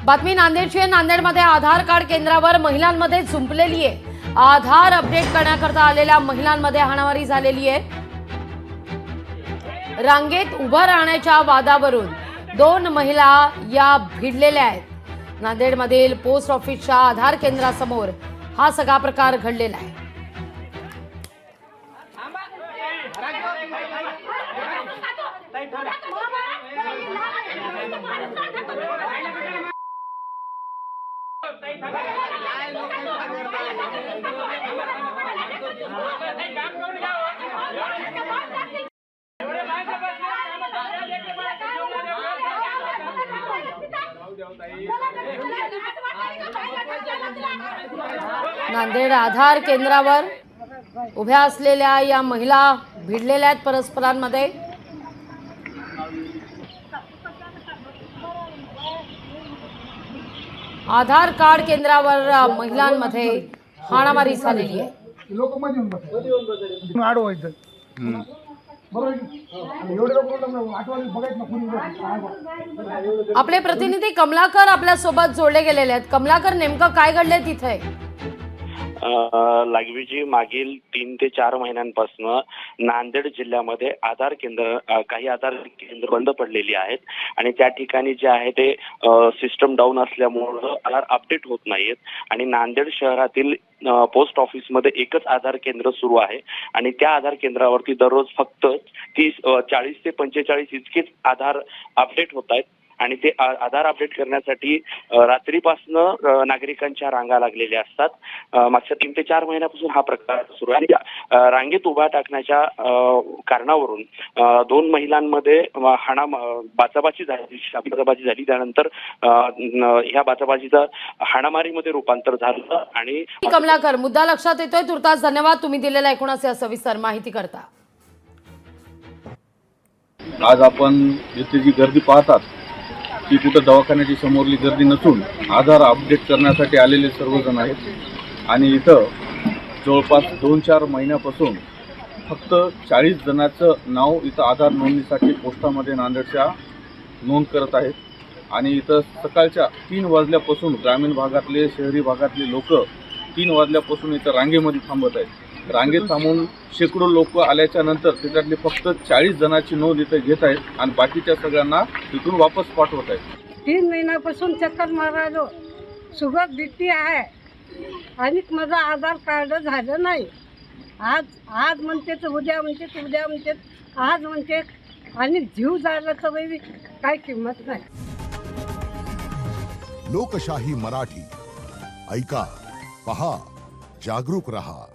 बातमी नांदेडची आहे। नांदेडमध्ये आधार कार्ड केंद्रावर महिलांमध्ये झुंपलेली आहे। आधार अपडेट करण्याकरता आलेल्या महिलांमध्ये हाणामारी झालेली आहे। रांगेत उभं राहण्याच्या वादावरून दोन महिला या भिडलेल्या आहेत। नांदेडमधील पोस्ट ऑफिसच्या आधार केंद्रासमोर हा सगळा प्रकार घडलेला आहे। नांदेड आधार केंद्रावर उभ्या असलेल्या या महिला भिडलेल्या आहेत परस्परांमध्ये। आधार कार्ड केंद्रावर महिलांमध्ये हाणामारी झालेली आहे। आपले प्रतिनिधी कमलाकर आपल्या सोबत जोडले गेलेले आहेत। कमलाकर, नेमकं काय घडलंय तिथे? लागवीजी मागील 3 ते 4 महिन्यांपासून नांदेड जिल्ह्यामध्ये काही आधार केंद्र बंद पडलेली आहेत आणि त्या ठिकाणी जे आहे ते सिस्टम डाऊन असल्यामुळे आधार अपडेट होत नाहीत आणि नांदेड शहरातील पोस्ट ऑफिसमध्ये एकच आधार केंद्र सुरू आहे आणि त्या आधार केंद्रावरती दररोज फक्त 40 ते 45 इतकेच आधार अपडेट होत आहेत आणि ते आधार अपडेट करण्यासाठी रात्रीपासून नागरिकांच्या रांगा लागलेल्या असतात। मागच्या 3 ते 4 महिन्यापासून हा प्रकार सुरू आहे आणि रांगेत उभा टाकण्याच्या कारणावरून दोन महिलांमध्ये बाचाबाची झाली। त्यानंतर ह्या बाचाबाचीचं हाणामारीमध्ये रूपांतर झालं आणि कमलाकर, मुद्दा लक्षात येतोय। तुर्तास धन्यवाद तुम्ही दिलेल्या एकूणच या सविस्तर माहिती करता। आज आपण इथे जी गर्दी पाहतात ती कुठं दवाखान्याची समोरली गर्दी नसून आधार अपडेट करण्यासाठी आलेले सर्वजण आहेत आणि इथं जवळपास 2-4 महिन्यापासून फक्त 40 जणांचं नाव इथं आधार नोंदणीसाठी पोस्टामध्ये नांदेडच्या नोंद करत आहेत आणि इथं सकाळच्या 3 वाजल्यापासून ग्रामीण भागातले शहरी भागातले लोक 3 वाजल्यापासून इथं रांगेमध्ये थांबत आहेत। रांगेत थांबून शेकडो लोक आल्याच्या नंतर त्याच्यातले फक्त 40 जणांची नोंद इथे घेत आहेत आणि बाकीच्या सगळ्यांना इथून वापस पाठवत आहेत। 3 महिन्यापासून चक्कर मारायलो, शुगर बीपी आहे आणि माझं आधार कार्ड झालं नाही। आज म्हणते तर उद्या म्हणते, उद्या म्हणते, आज म्हणते आणि जीव झाला तर बाई काय किंमत नाही। लोकशाही मराठी ऐका, पहा, जागरूक रहा।